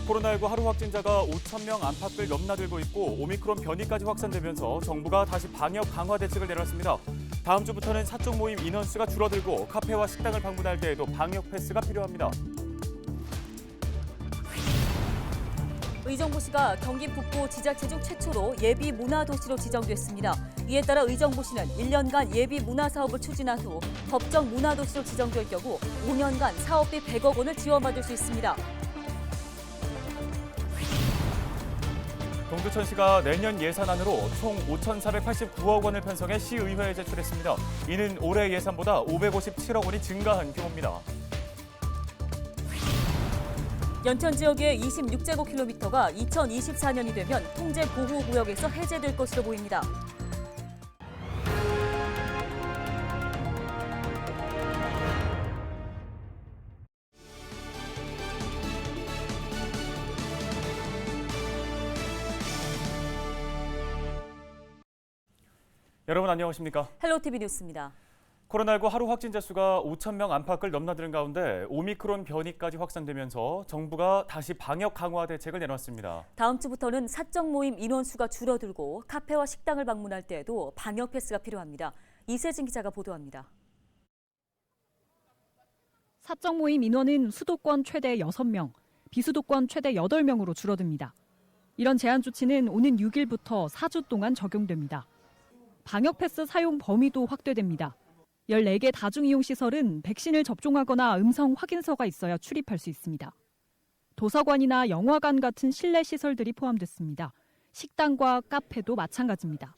코로나19 하루 확진자가 5,000명 안팎을 넘나들고 있고 오미크론 변이까지 확산되면서 정부가 다시 방역 강화 대책을 내놨습니다. 다음 주부터는 사적 모임 인원수가 줄어들고 카페와 식당을 방문할 때에도 방역 패스가 필요합니다. 의정부시가 경기 북부 지자체 중 최초로 예비 문화도시로 지정됐습니다. 이에 따라 의정부시는 1년간 예비 문화 사업을 추진한 후 법정 문화도시로 지정될 경우 5년간 사업비 100억 원을 지원받을 수 있습니다. 동두천시가 내년 예산안으로 총 5,489억 원을 편성해 시의회에 제출했습니다. 이는 올해 예산보다 557억 원이 증가한 규모입니다. 연천 지역의 26제곱킬로미터가 2024년이 되면 통제 보호구역에서 해제될 것으로 보입니다. 여러분 안녕하십니까? 헬로티비 뉴스입니다. 코로나19 하루 확진자 수가 5,000명 안팎을 넘나드는 가운데 오미크론 변이까지 확산되면서 정부가 다시 방역 강화 대책을 내놨습니다. 다음 주부터는 사적 모임 인원수가 줄어들고 카페와 식당을 방문할 때에도 방역 패스가 필요합니다. 이세진 기자가 보도합니다. 사적 모임 인원은 수도권 최대 6명, 비수도권 최대 8명으로 줄어듭니다. 이런 제한 조치는 오는 6일부터 4주 동안 적용됩니다. 방역 패스 사용 범위도 확대됩니다. 14개 다중이용시설은 백신을 접종하거나 음성 확인서가 있어야 출입할 수 있습니다. 도서관이나 영화관 같은 실내 시설들이 포함됐습니다. 식당과 카페도 마찬가지입니다.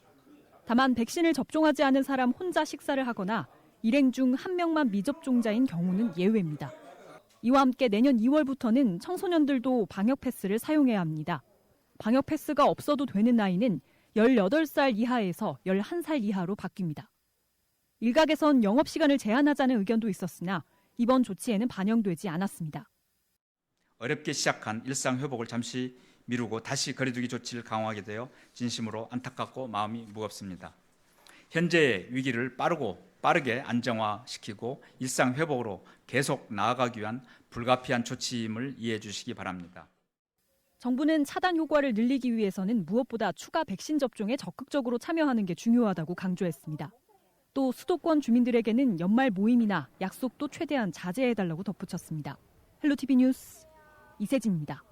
다만 백신을 접종하지 않은 사람 혼자 식사를 하거나 일행 중 1명만 미접종자인 경우는 예외입니다. 이와 함께 내년 2월부터는 청소년들도 방역 패스를 사용해야 합니다. 방역 패스가 없어도 되는 나이는 18살 이하에서 11살 이하로 바뀝니다. 일각에선 영업시간을 제한하자는 의견도 있었으나 이번 조치에는 반영되지 않았습니다. 어렵게 시작한 일상 회복을 잠시 미루고 다시 거리두기 조치를 강화하게 되어 진심으로 안타깝고 마음이 무겁습니다. 현재의 위기를 빠르게 안정화시키고 일상 회복으로 계속 나아가기 위한 불가피한 조치임을 이해해 주시기 바랍니다. 정부는 차단 효과를 늘리기 위해서는 무엇보다 추가 백신 접종에 적극적으로 참여하는 게 중요하다고 강조했습니다. 또 수도권 주민들에게는 연말 모임이나 약속도 최대한 자제해달라고 덧붙였습니다. 헬로티비 뉴스 이세진입니다.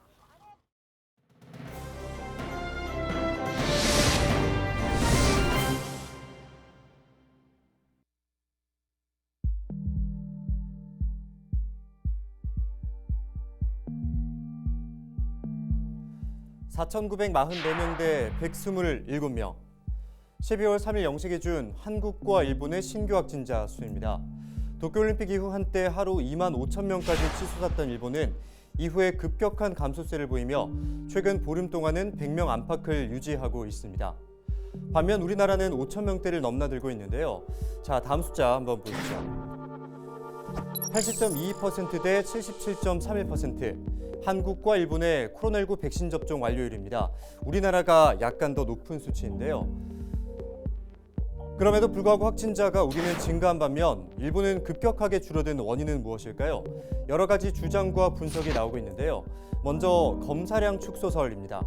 (4,944명 대 127명) 12월 3일 0시 기준 한국과 일본의 신규 확진자 수입니다. 도쿄올림픽 이후 한때 하루 2만 5천 명까지 치솟았던 일본은 이후에 급격한 감소세를 보이며 최근 보름 동안은 100명 안팎을 유지하고 있습니다. 반면 우리나라는 5천 명대를 넘나들고 있는데요. 자, 다음 숫자 한번 보시죠. 80.22% 대 77.31%. 한국과 일본의 코로나19 백신 접종 완료율입니다. 우리나라가 약간 더 높은 수치인데요. 그럼에도 불구하고 확진자가 우리는 증가한 반면 일본은 급격하게 줄어든 원인은 무엇일까요? 여러 가지 주장과 분석이 나오고 있는데요. 먼저 검사량 축소설입니다.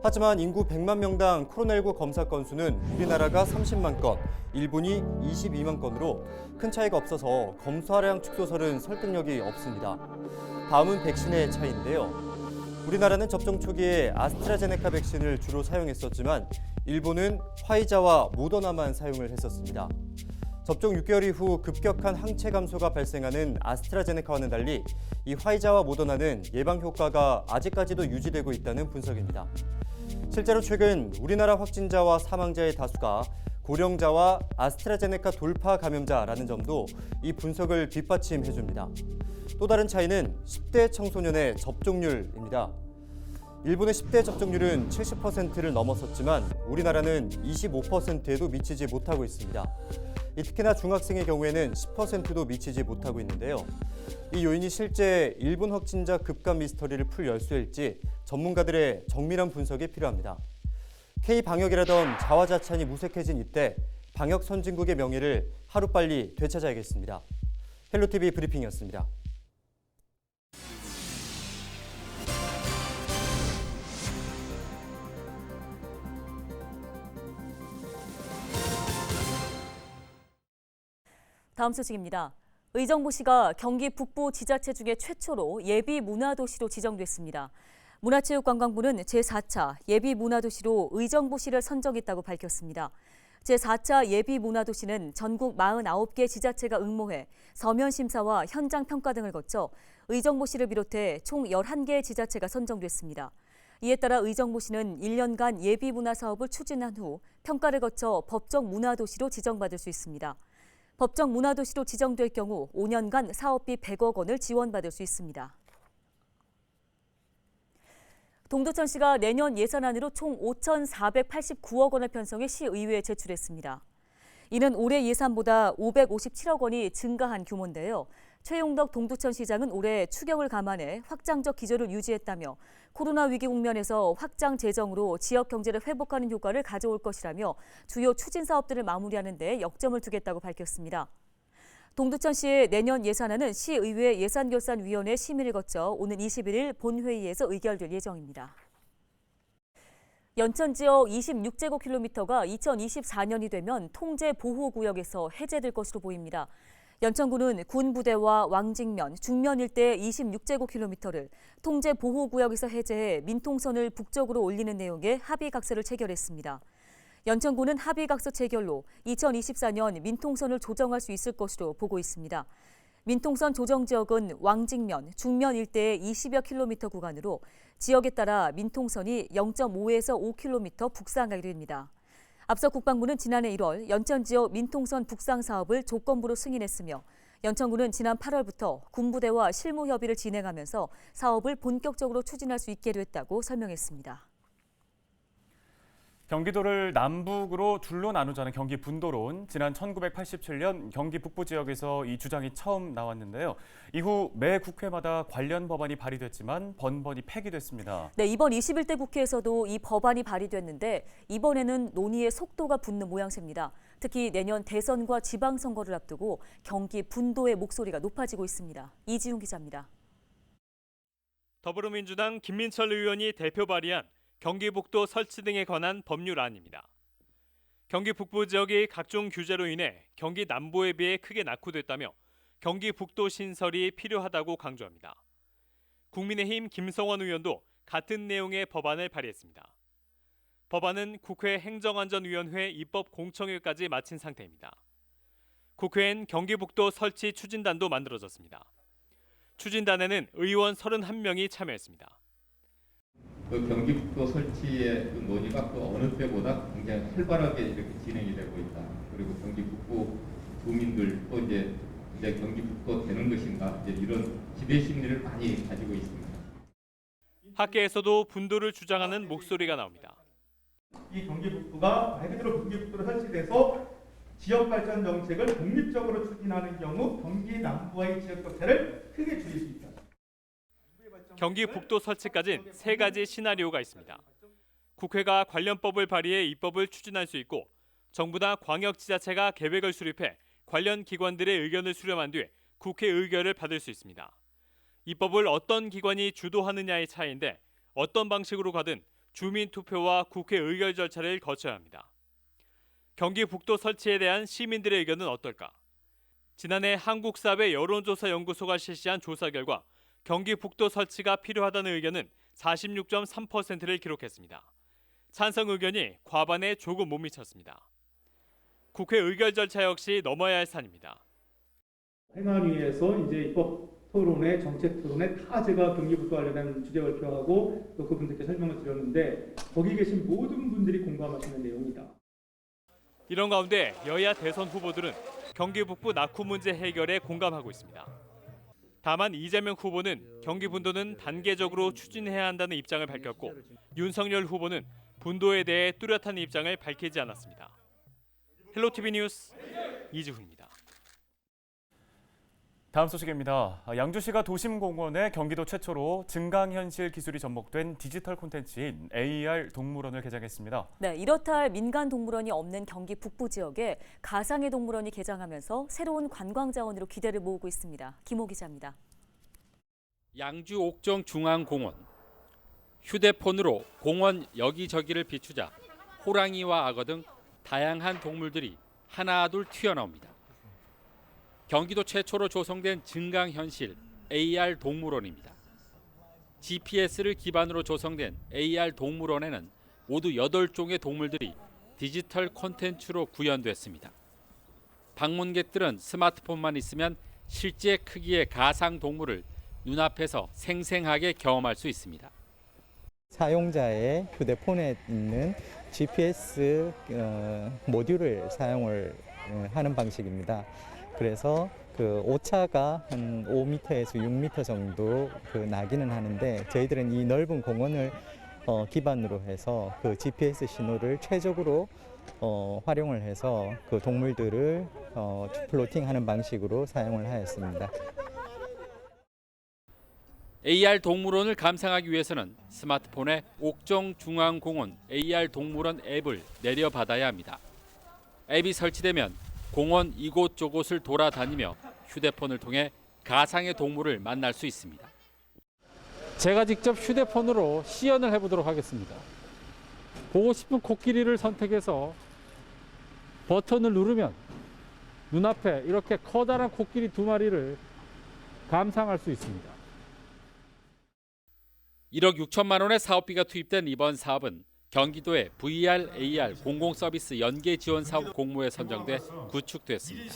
하지만 인구 100만 명당 코로나19 검사 건수는 우리나라가 30만 건, 일본이 22만 건으로 큰 차이가 없어서 검사량 축소설은 설득력이 없습니다. 다음은 백신의 차이인데요. 우리나라는 접종 초기에 아스트라제네카 백신을 주로 사용했었지만 일본은 화이자와 모더나만 사용을 했었습니다. 접종 6개월 이후 급격한 항체 감소가 발생하는 아스트라제네카와는 달리 이 화이자와 모더나는 예방 효과가 아직까지도 유지되고 있다는 분석입니다. 실제로 최근 우리나라 확진자와 사망자의 다수가 고령자와 아스트라제네카 돌파 감염자라는 점도 이 분석을 뒷받침해줍니다. 또 다른 차이는 10대 청소년의 접종률입니다. 일본의 10대 접종률은 70%를 넘었었지만 우리나라는 25%에도 미치지 못하고 있습니다. 특히나 중학생의 경우에는 10%도 미치지 못하고 있는데요. 이 요인이 실제 일본 확진자 급감 미스터리를 풀 열쇠일지 전문가들의 정밀한 분석이 필요합니다. K방역이라던 자화자찬이 무색해진 이때 방역 선진국의 명예를 하루빨리 되찾아야겠습니다. 헬로티비 브리핑이었습니다. 다음 소식입니다. 의정부시가 경기 북부 지자체 중에 최초로 예비 문화도시로 지정됐습니다. 문화체육관광부는 제4차 예비 문화도시로 의정부시를 선정했다고 밝혔습니다. 제4차 예비 문화도시는 전국 49개 지자체가 응모해 서면 심사와 현장 평가 등을 거쳐 의정부시를 비롯해 총 11개의 지자체가 선정됐습니다. 이에 따라 의정부시는 1년간 예비 문화 사업을 추진한 후 평가를 거쳐 법정 문화도시로 지정받을 수 있습니다. 법정 문화도시로 지정될 경우 5년간 사업비 100억 원을 지원받을 수 있습니다. 동두천시가 내년 예산안으로 총 5,489억 원을 편성해 시의회에 제출했습니다. 이는 올해 예산보다 557억 원이 증가한 규모인데요. 최용덕 동두천시장은 올해 추경을 감안해 확장적 기조를 유지했다며 코로나 위기 국면에서 확장 재정으로 지역 경제를 회복하는 효과를 가져올 것이라며 주요 추진 사업들을 마무리하는 데 역점을 두겠다고 밝혔습니다. 동두천시의 내년 예산안은 시의회 예산결산위원회 심의를 거쳐 오는 21일 본회의에서 의결될 예정입니다. 연천 지역 26제곱킬로미터가 2024년이 되면 통제보호구역에서 해제될 것으로 보입니다. 연천군은 군 부대와 왕직면, 중면 일대 26제곱킬로미터를 통제보호구역에서 해제해 민통선을 북쪽으로 올리는 내용의 합의각서를 체결했습니다. 연천군은 합의각서 체결로 2024년 민통선을 조정할 수 있을 것으로 보고 있습니다. 민통선 조정 지역은 왕직면, 중면 일대의 20여 킬로미터 구간으로 지역에 따라 민통선이 0.5에서 5킬로미터 북상하게 됩니다. 앞서 국방부는 지난해 1월 연천 지역 민통선 북상 사업을 조건부로 승인했으며 연천군은 지난 8월부터 군부대와 실무 협의를 진행하면서 사업을 본격적으로 추진할 수 있게 됐다고 설명했습니다. 경기도를 남북으로 둘로 나누자는 경기 분도론, 지난 1987년 경기 북부 지역에서 이 주장이 처음 나왔는데요. 이후 매 국회마다 관련 법안이 발의됐지만 번번이 폐기됐습니다. 네, 이번 21대 국회에서도 이 법안이 발의됐는데 이번에는 논의의 속도가 붙는 모양새입니다. 특히 내년 대선과 지방선거를 앞두고 경기 분도의 목소리가 높아지고 있습니다. 이지훈 기자입니다. 더불어민주당 김민철 의원이 대표 발의한 경기북도 설치 등에 관한 법률안입니다. 경기 북부 지역이 각종 규제로 인해 경기 남부에 비해 크게 낙후됐다며 경기 북도 신설이 필요하다고 강조합니다. 국민의힘 김성원 의원도 같은 내용의 법안을 발의했습니다. 법안은 국회 행정안전위원회 입법 공청회까지 마친 상태입니다. 국회엔 경기북도 설치 추진단도 만들어졌습니다. 추진단에는 의원 31명이 참여했습니다. 그 경기북도 설치의 그 논의가 그 어느 때보다 굉장히 활발하게 이렇게 진행이 되고 있다. 그리고 경기북도 주민들 또 이제 경기북도 되는 것인가 이제 이런 기대 심리를 많이 가지고 있습니다. 학계에서도 분도를 주장하는 목소리가 나옵니다. 이 경기북도가 말 그대로 경기북도로 설치돼서 지역 발전 정책을 독립적으로 추진하는 경우 경기 남부와의 지역 격차를 크게 줄일 수 있다. 경기 북도 설치까지는 3가지 시나리오가 있습니다. 국회가 관련법을 발의해 입법을 추진할 수 있고 정부나 광역지자체가 계획을 수립해 관련 기관들의 의견을 수렴한 뒤에 국회 의결을 받을 수 있습니다. 입법을 어떤 기관이 주도하느냐의 차이인데 어떤 방식으로 가든 주민투표와 국회 의결 절차를 거쳐야 합니다. 경기 북도 설치에 대한 시민들의 의견은 어떨까? 지난해 한국사회 여론조사연구소가 실시한 조사 결과 경기 북도 설치가 필요하다는 의견은 46.3%를 기록했습니다. 찬성 의견이 과반에 조금 못 미쳤습니다. 국회 의결 절차 역시 넘어야 할 산입니다. 행안위에서 이제 입법 토론회, 정책 토론회 다 제가 경기북도 관련된 주제 발표하고 또 그분들께 설명을 드렸는데 거기 계신 모든 분들이 공감하시는 내용이다. 이런 가운데 여야 대선 후보들은 경기 북부 낙후 문제 해결에 공감하고 있습니다. 다만 이재명 후보는 경기 분도는 단계적으로 추진해야 한다는 입장을 밝혔고 윤석열 후보는 분도에 대해 뚜렷한 입장을 밝히지 않았습니다. 헬로티비 뉴스 이지훈입니다. 다음 소식입니다. 양주시가 도심공원에 경기도 최초로 증강현실 기술이 접목된 디지털 콘텐츠인 AR 동물원을 개장했습니다. 네, 이렇다 할 민간 동물원이 없는 경기 북부 지역에 가상의 동물원이 개장하면서 새로운 관광 자원으로 기대를 모으고 있습니다. 김호 기자입니다. 양주 옥정 중앙공원. 휴대폰으로 공원 여기저기를 비추자 호랑이와 악어 등 다양한 동물들이 하나둘 튀어나옵니다. 경기도 최초로 조성된 증강현실 AR 동물원입니다. GPS를 기반으로 조성된 AR 동물원에는 모두 8종의 동물들이 디지털 콘텐츠로 구현됐습니다. 방문객들은 스마트폰만 있으면 실제 크기의 가상 동물을 눈앞에서 생생하게 경험할 수 있습니다. 사용자의 휴대폰에 있는 GPS 모듈을 사용을 하는 방식입니다. 그래서 그 오차가 한 5m에서 6m 정도 나기는 하는데 저희들은 이 넓은 공원을 기반으로 해서 그 GPS 신호를 최적으로 활용을 해서 그 동물들을 플로팅하는 방식으로 사용을 하였습니다. AR 동물원을 감상하기 위해서는 스마트폰에 옥정중앙공원 AR 동물원 앱을 내려받아야 합니다. 앱이 설치되면 공원 이곳저곳을 돌아다니며 휴대폰을 통해 가상의 동물을 만날 수 있습니다. 제가 직접 휴대폰으로 시연을 해보도록 하겠습니다. 보고 싶은 코끼리를 선택해서 버튼을 누르면 눈앞에 이렇게 커다란 코끼리 2마리를 감상할 수 있습니다. 1억 6천만 원의 사업비가 투입된 이번 사업은 경기도의 VR, AR 공공서비스 연계 지원 사업 공모에 선정돼 구축됐습니다.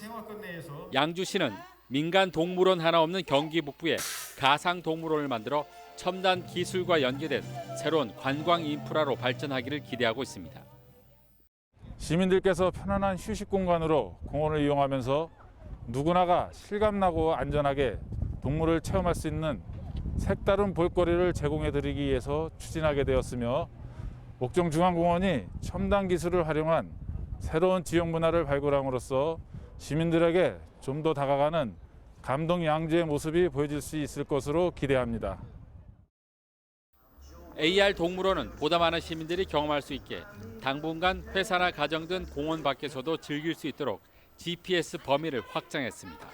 양주시는 민간 동물원 하나 없는 경기 북부에 가상 동물원을 만들어 첨단 기술과 연계된 새로운 관광 인프라로 발전하기를 기대하고 있습니다. 시민들께서 편안한 휴식 공간으로 공원을 이용하면서 누구나가 실감나고 안전하게 동물을 체험할 수 있는 색다른 볼거리를 제공해드리기 위해서 추진하게 되었으며 옥정중앙공원이 첨단 기술을 활용한 새로운 지역 문화를 발굴함으로써 시민들에게 좀 더 다가가는 감동 양주의 모습이 보여질 수 있을 것으로 기대합니다. AR 동물원은 보다 많은 시민들이 경험할 수 있게 당분간 회사나 가정 등 공원 밖에서도 즐길 수 있도록 GPS 범위를 확장했습니다.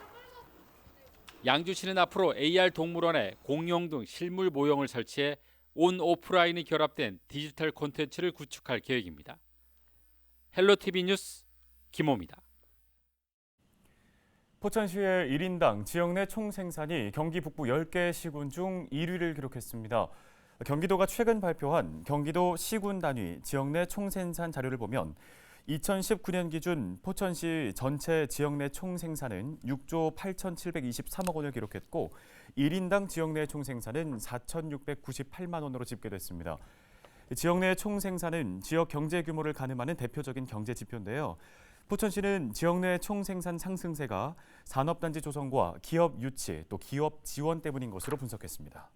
양주시는 앞으로 AR 동물원에 공룡 등 실물 모형을 설치해 온 오프라인이 결합된 디지털 콘텐츠를 구축할 계획입니다. 헬로티비 뉴스 김호입니다. 포천시의 1인당 지역 내 총생산이 경기 북부 10개 시군 중 1위를 기록했습니다. 경기도가 최근 발표한 경기도 시군 단위 지역 내 총생산 자료를 보면 2019년 기준 포천시 전체 지역 내 총생산은 6조 8,723억 원을 기록했고 1인당 지역 내 총생산은 4,698만 원으로 집계됐습니다. 지역 내 총생산은 지역 경제 규모를 가늠하는 대표적인 경제 지표인데요. 포천시는 지역 내 총생산 상승세가 산업단지 조성과 기업 유치, 또 기업 지원 때문인 것으로 분석했습니다.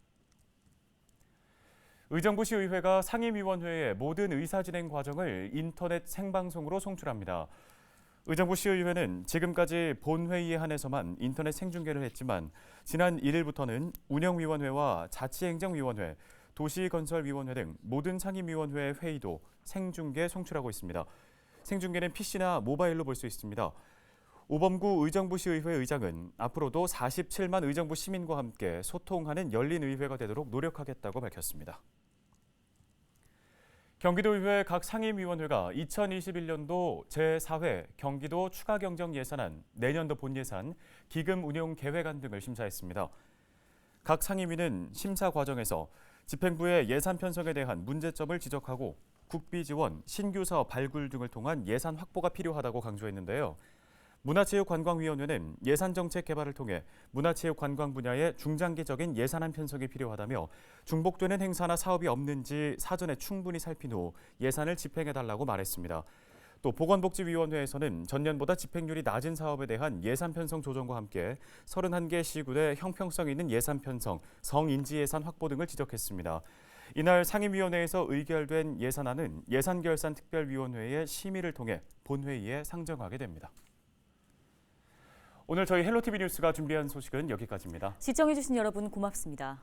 의정부시 의회가 상임위원회의 모든 의사진행 과정을 인터넷 생방송으로 송출합니다. 의정부시 의회는 지금까지 본회의에 한해서만 인터넷 생중계를 했지만 지난 1일부터는 운영위원회와 자치행정위원회, 도시건설위원회 등 모든 상임위원회 회의도 생중계 송출하고 있습니다. 생중계는 PC나 모바일로 볼 수 있습니다. 오범구 의정부시 의회 의장은 앞으로도 47만 의정부 시민과 함께 소통하는 열린 의회가 되도록 노력하겠다고 밝혔습니다. 경기도의회 각 상임위원회가 2021년도 제4회 경기도 추가경정 예산안, 내년도 본예산, 기금 운용 계획안 등을 심사했습니다. 각 상임위는 심사 과정에서 집행부의 예산 편성에 대한 문제점을 지적하고 국비 지원, 신규 사업 발굴 등을 통한 예산 확보가 필요하다고 강조했는데요. 문화체육관광위원회는 예산정책 개발을 통해 문화체육관광 분야의 중장기적인 예산안 편성이 필요하다며 중복되는 행사나 사업이 없는지 사전에 충분히 살핀 후 예산을 집행해달라고 말했습니다. 또 보건복지위원회에서는 전년보다 집행률이 낮은 사업에 대한 예산 편성 조정과 함께 31개 시군의 형평성 있는 예산 편성, 성인지 예산 확보 등을 지적했습니다. 이날 상임위원회에서 의결된 예산안은 예산결산특별위원회의 심의를 통해 본회의에 상정하게 됩니다. 오늘 저희 헬로티비 뉴스가 준비한 소식은 여기까지입니다. 시청해주신 여러분 고맙습니다.